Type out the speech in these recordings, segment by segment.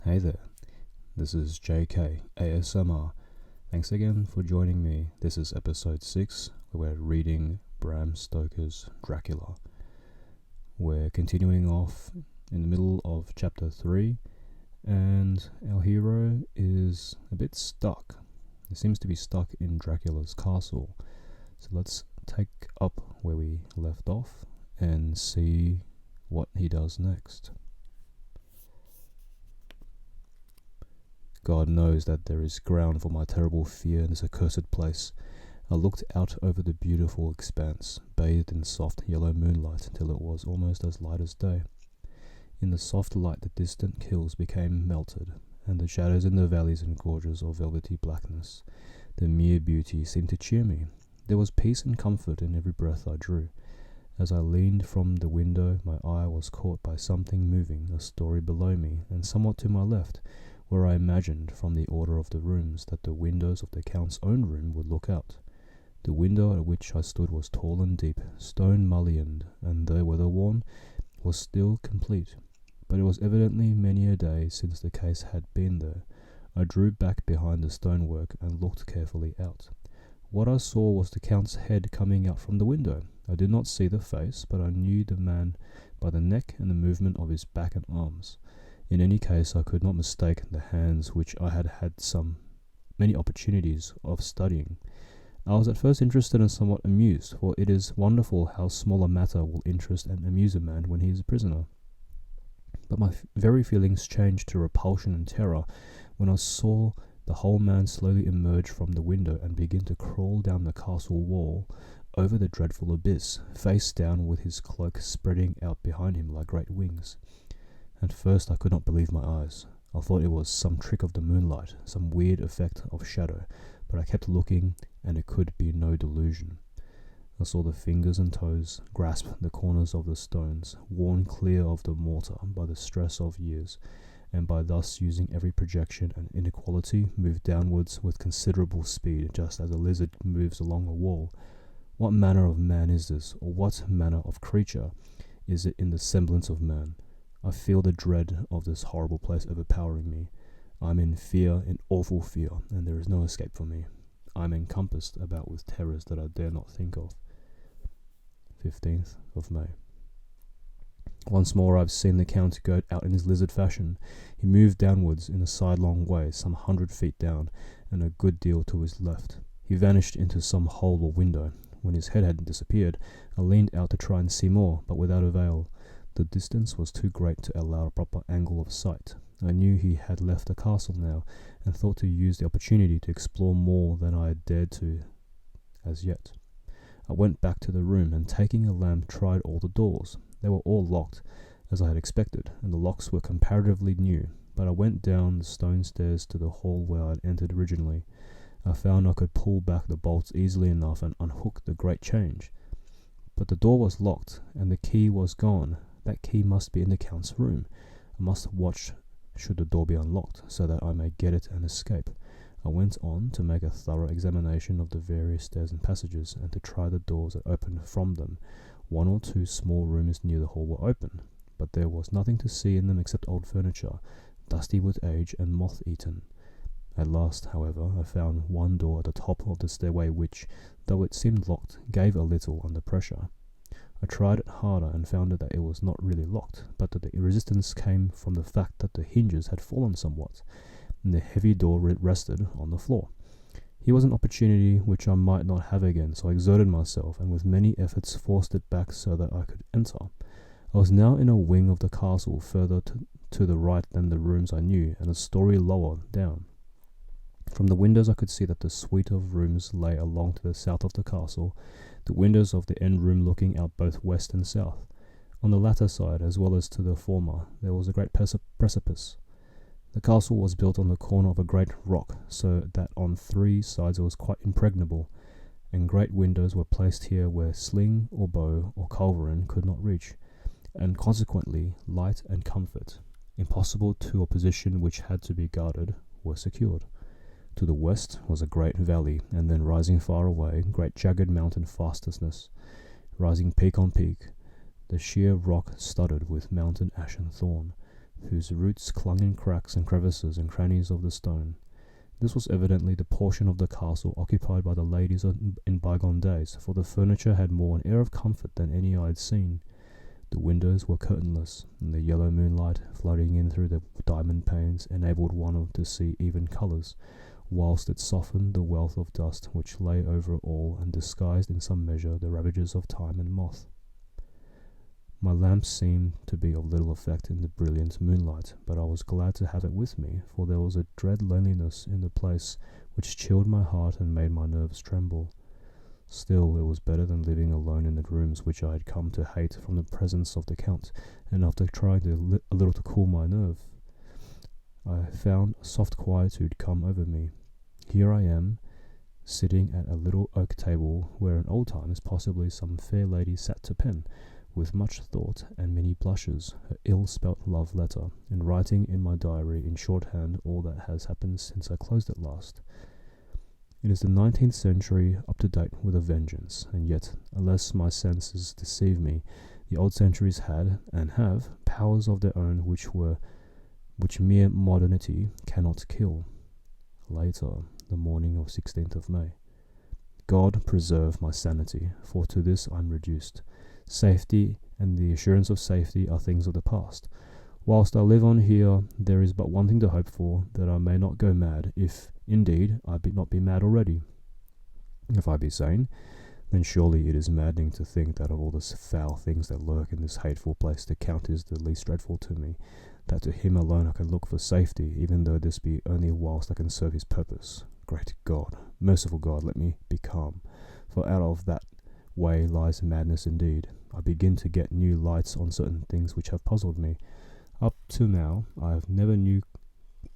Hey there, this is JKASMR. Thanks again for joining me. This is episode 6, where we're reading Bram Stoker's Dracula. We're continuing off in the middle of chapter 3, and our hero is a bit stuck. He seems to be stuck in Dracula's castle. So let's take up where we left off and see what he does next. God knows that there is ground for my terrible fear in this accursed place. I looked out over the beautiful expanse, bathed in soft yellow moonlight, till it was almost as light as day. In the soft light the distant hills became melted, and the shadows in the valleys and gorges of velvety blackness. The mere beauty seemed to cheer me. There was peace and comfort in every breath I drew. As I leaned from the window, my eye was caught by something moving a story below me, and somewhat to my left, where I imagined, from the order of the rooms, that the windows of the Count's own room would look out. The window at which I stood was tall and deep, stone-mullioned, and though weather-worn, was still complete. But it was evidently many a day since the case had been there. I drew back behind the stonework and looked carefully out. What I saw was the Count's head coming out from the window. I did not see the face, but I knew the man by the neck and the movement of his back and arms. In any case, I could not mistake the hands which I had had many opportunities of studying. I was at first interested and somewhat amused, for it is wonderful how small a matter will interest and amuse a man when he is a prisoner. But my very feelings changed to repulsion and terror when I saw the whole man slowly emerge from the window and begin to crawl down the castle wall over the dreadful abyss, face down, with his cloak spreading out behind him like great wings. At first I could not believe my eyes. I thought it was some trick of the moonlight, some weird effect of shadow, but I kept looking, and it could be no delusion. I saw the fingers and toes grasp the corners of the stones, worn clear of the mortar by the stress of years, and by thus using every projection and inequality, move downwards with considerable speed, just as a lizard moves along a wall. What manner of man is this, or what manner of creature is it in the semblance of man? I feel the dread of this horrible place overpowering me. I am in fear, in awful fear, and there is no escape for me. I am encompassed about with terrors that I dare not think of. 15th of May. Once more I have seen the Count go out in his lizard fashion. He moved downwards in a sidelong way, some 100 feet down, and a good deal to his left. He vanished into some hole or window. When his head had disappeared, I leaned out to try and see more, but without avail. The distance was too great to allow a proper angle of sight. I knew he had left the castle now, and thought to use the opportunity to explore more than I had dared to as yet. I went back to the room, and taking a lamp tried all the doors. They were all locked, as I had expected, and the locks were comparatively new, but I went down the stone stairs to the hall where I had entered originally. I found I could pull back the bolts easily enough and unhook the great change. But the door was locked, and the key was gone. That key must be in the Count's room. I must watch should the door be unlocked, so that I may get it and escape. I went on to make a thorough examination of the various stairs and passages, and to try the doors that opened from them. 1 or 2 small rooms near the hall were open, but there was nothing to see in them except old furniture, dusty with age and moth-eaten. At last, however, I found one door at the top of the stairway which, though it seemed locked, gave a little under pressure. I tried it harder and found that it was not really locked, but that the resistance came from the fact that the hinges had fallen somewhat, and the heavy door rested on the floor. Here was an opportunity which I might not have again, so I exerted myself, and with many efforts forced it back so that I could enter. I was now in a wing of the castle, further to the right than the rooms I knew, and a story lower down. From the windows I could see that the suite of rooms lay along to the south of the castle, the windows of the end room looking out both west and south. On the latter side, as well as to the former, there was a great precipice. The castle was built on the corner of a great rock, so that on 3 sides it was quite impregnable, and great windows were placed here where sling or bow or culverin could not reach, and consequently light and comfort, impossible to a position which had to be guarded, were secured. To the west was a great valley, and then rising far away, great jagged mountain fastnesses, rising peak on peak, the sheer rock studded with mountain ash and thorn. whose roots clung in cracks and crevices and crannies of the stone. This was evidently the portion of the castle occupied by the ladies in bygone days, for the furniture had more an air of comfort than any I had seen. The windows were curtainless, and the yellow moonlight, flooding in through the diamond panes, enabled one to see even colours, whilst it softened the wealth of dust which lay over all and disguised in some measure the ravages of time and moth. My lamp seemed to be of little effect in the brilliant moonlight, but I was glad to have it with me, for there was a dread loneliness in the place which chilled my heart and made my nerves tremble. Still, it was better than living alone in the rooms which I had come to hate from the presence of the Count, and after trying a little to cool my nerve, I found a soft quietude come over me. Here I am, sitting at a little oak table, where in old times possibly some fair lady sat to pen, with much thought and many blushes, her ill-spelt love letter, and writing in my diary in shorthand all that has happened since I closed it last. It is the 19th century, up to date with a vengeance, and yet, unless my senses deceive me, the old centuries had, and have, powers of their own which mere modernity cannot kill. Later, the morning of 16th of May. God preserve my sanity, for to this I am reduced. Safety and the assurance of safety are things of the past. Whilst I live on here, there is but one thing to hope for, that I may not go mad, if, indeed, I be not be mad already. If I be sane, then surely it is maddening to think that of all the foul things that lurk in this hateful place, the Count is the least dreadful to me, that to him alone I can look for safety, even though this be only whilst I can serve his purpose. Great God, merciful God, let me be calm, for out of that way lies madness indeed. I begin to get new lights on certain things which have puzzled me. Up to now, I have never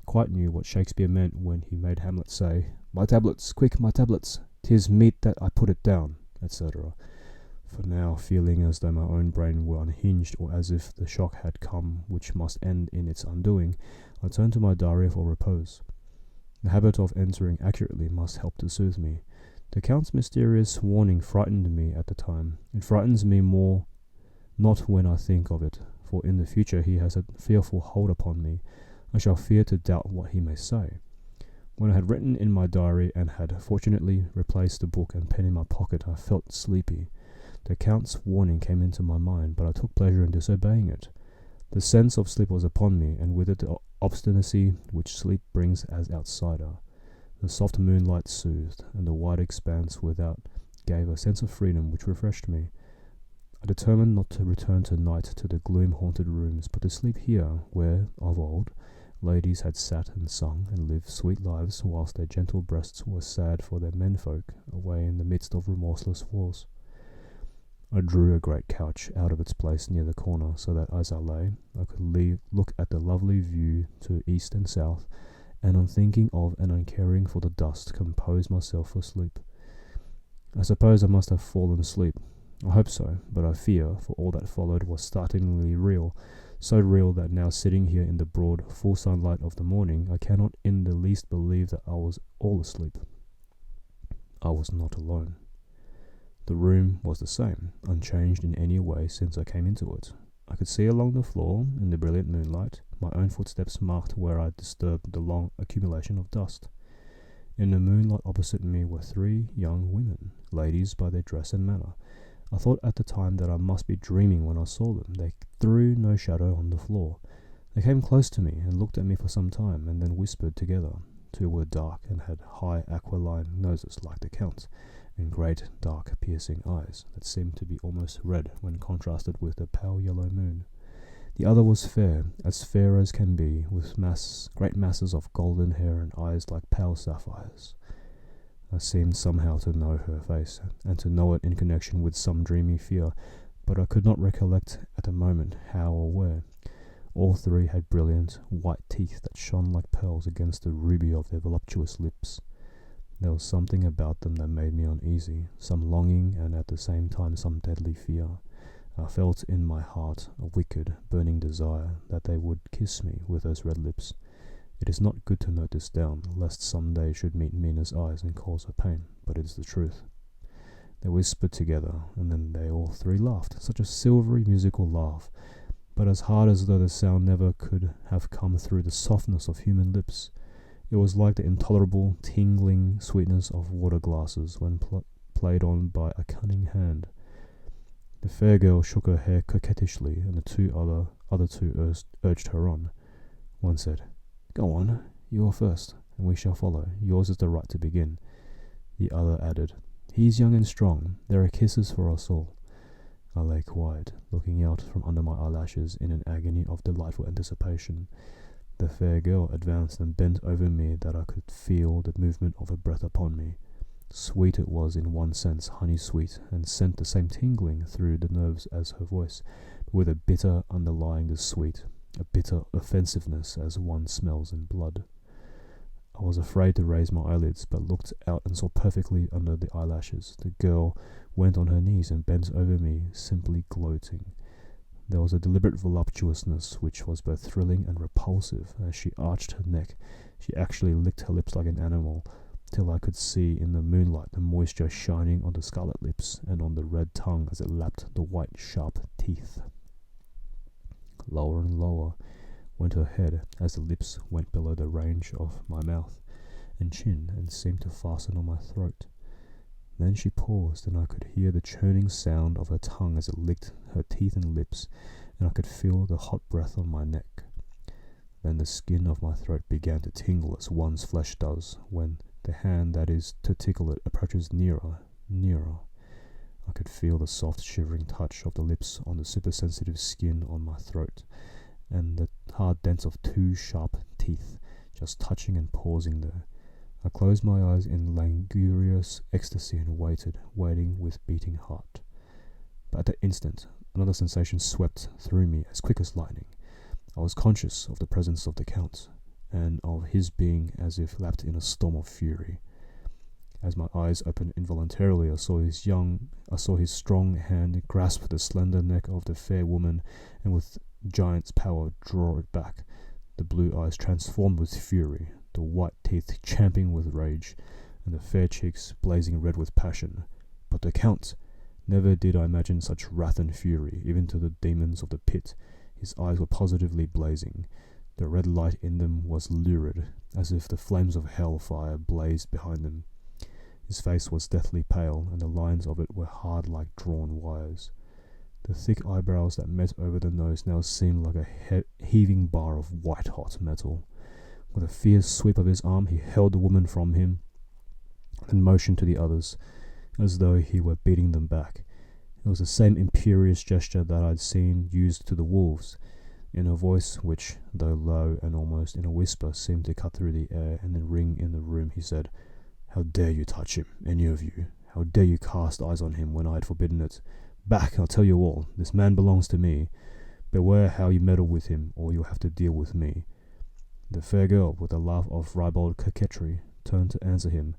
quite knew what Shakespeare meant when he made Hamlet say, "My tablets, quick, my tablets, 'tis meet that I put it down," etc. For now, feeling as though my own brain were unhinged, or as if the shock had come which must end in its undoing, I turned to my diary for repose. The habit of entering accurately must help to soothe me. The Count's mysterious warning frightened me at the time. It frightens me more not when I think of it, for in the future he has a fearful hold upon me. I shall fear to doubt what he may say. When I had written in my diary and had fortunately replaced the book and pen in my pocket, I felt sleepy. The Count's warning came into my mind, but I took pleasure in disobeying it. The sense of sleep was upon me, and with it the obstinacy which sleep brings as outsider. The soft moonlight soothed, and the wide expanse without gave a sense of freedom which refreshed me. I determined not to return tonight to the gloom-haunted rooms, but to sleep here, where, of old, ladies had sat and sung and lived sweet lives, whilst their gentle breasts were sad for their menfolk away in the midst of remorseless wars. I drew a great couch out of its place near the corner, so that as I lay, I could look at the lovely view to east and south, and unthinking of and uncaring for the dust, compose myself for sleep. I suppose I must have fallen asleep. I hope so, but I fear, for all that followed was startlingly real, so real that now sitting here in the broad, full sunlight of the morning, I cannot in the least believe that I was all asleep. I was not alone. The room was the same, unchanged in any way since I came into it. I could see along the floor, in the brilliant moonlight, my own footsteps marked where I had disturbed the long accumulation of dust. In the moonlight opposite me were 3 young women, ladies by their dress and manner. I thought at the time that I must be dreaming when I saw them. They threw no shadow on the floor. They came close to me and looked at me for some time, and then whispered together. 2 were dark and had high aquiline noses like the Count's, and great, dark, piercing eyes that seemed to be almost red when contrasted with the pale yellow moon. The other was fair as can be, with great masses of golden hair and eyes like pale sapphires. I seemed somehow to know her face, and to know it in connection with some dreamy fear, but I could not recollect at the moment how or where. All 3 had brilliant, white teeth that shone like pearls against the ruby of their voluptuous lips. There was something about them that made me uneasy, some longing and at the same time some deadly fear. I felt in my heart a wicked, burning desire that they would kiss me with those red lips. It is not good to note this down, lest some day should meet Mina's eyes and cause her pain, but it is the truth. They whispered together, and then they all 3 laughed, such a silvery, musical laugh. but as hard as though the sound never could have come through the softness of human lips. It was like the intolerable, tingling sweetness of water glasses when played on by a cunning hand. The fair girl shook her hair coquettishly, and the other two urged her on. One said, "Go on, you are first, and we shall follow. Yours is the right to begin." The other added, "He is young and strong. There are kisses for us all." I lay quiet, looking out from under my eyelashes in an agony of delightful anticipation. The fair girl advanced and bent over me that I could feel the movement of her breath upon me. Sweet it was in one sense, honey-sweet, and sent the same tingling through the nerves as her voice, but with a bitter underlying the sweet, a bitter offensiveness as one smells in blood. I was afraid to raise my eyelids, but looked out and saw perfectly under the eyelashes. The girl went on her knees and bent over me, simply gloating. There was a deliberate voluptuousness which was both thrilling and repulsive. As she arched her neck, she actually licked her lips like an animal, till I could see in the moonlight the moisture shining on the scarlet lips and on the red tongue as it lapped the white, sharp teeth. Lower and lower went her head as the lips went below the range of my mouth and chin and seemed to fasten on my throat. Then she paused, and I could hear the churning sound of her tongue as it licked her teeth and lips, and I could feel the hot breath on my neck. Then the skin of my throat began to tingle as one's flesh does when the hand that is to tickle it approaches nearer, nearer. I could feel the soft shivering touch of the lips on the supersensitive skin on my throat, and the hard dents of two sharp teeth just touching and pausing there. I closed my eyes in languorous ecstasy and waiting with beating heart. But at that instant, another sensation swept through me as quick as lightning. I was conscious of the presence of the Count, and of his being as if lapped in a storm of fury. As my eyes opened involuntarily, I saw his strong hand grasp the slender neck of the fair woman, and with giant's power draw it back. The blue eyes transformed with fury, the white teeth champing with rage, and the fair cheeks blazing red with passion. But the Count! Never did I imagine such wrath and fury, even to the demons of the pit. His eyes were positively blazing. The red light in them was lurid, as if the flames of hell fire blazed behind them. His face was deathly pale, and the lines of it were hard like drawn wires. The thick eyebrows that met over the nose now seemed like a heaving bar of white-hot metal. With a fierce sweep of his arm, he held the woman from him, and motioned to the others, as though he were beating them back. It was the same imperious gesture that I had seen used to the wolves. In a voice which, though low and almost in a whisper, seemed to cut through the air and then ring in the room, he said, "How dare you touch him, any of you? How dare you cast eyes on him when I had forbidden it? Back, I'll tell you all. This man belongs to me. Beware how you meddle with him, or you'll have to deal with me." The fair girl, with a laugh of ribald coquetry, turned to answer him.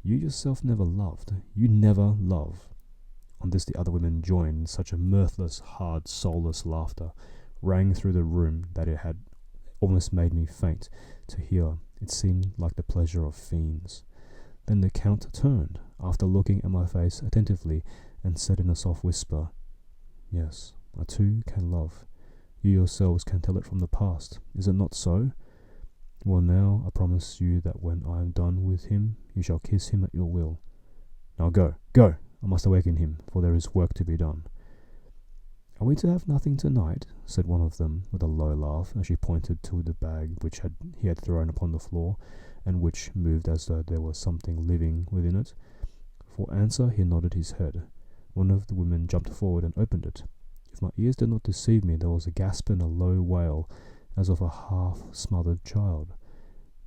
"You yourself never loved. You never love." On this the other women joined. Such a mirthless, hard, soulless laughter rang through the room that it had almost made me faint to hear. It seemed like the pleasure of fiends. Then the Count turned, after looking at my face attentively, and said in a soft whisper, "Yes, I too can love. You yourselves can tell it from the past. Is it not so? Well, now I promise you that when I am done with him, you shall kiss him at your will. Now go, go! I must awaken him, for there is work to be done." "Are we to have nothing tonight?" said one of them, with a low laugh, as she pointed to the bag which he had thrown upon the floor, and which moved as though there was something living within it. For answer he nodded his head. One of the women jumped forward and opened it. If my ears did not deceive me, there was a gasp and a low wail, as of a half-smothered child.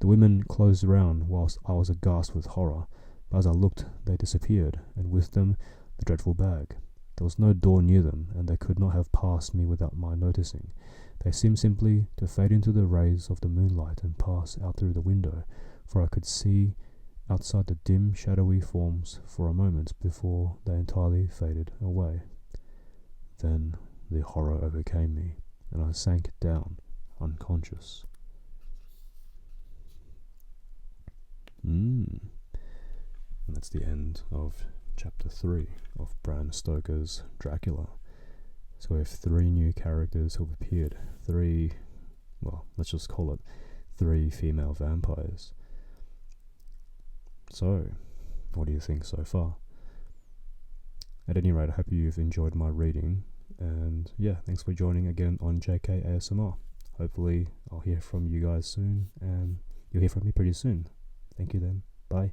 The women closed round, whilst I was aghast with horror, but as I looked they disappeared, and with them the dreadful bag. There was no door near them, and they could not have passed me without my noticing. They seemed simply to fade into the rays of the moonlight and pass out through the window, for I could see outside the dim, shadowy forms for a moment before they entirely faded away. Then the horror overcame me, and I sank down, unconscious. And that's the end of Chapter 3 of Bram Stoker's Dracula. So we have 3 new characters who have appeared. 3, well, let's just call it 3 female vampires. So, what do you think so far? At any rate, I hope you've enjoyed my reading, and yeah, thanks for joining again on JKASMR. Hopefully I'll hear from you guys soon, and you'll hear from me pretty soon. Thank you then. Bye.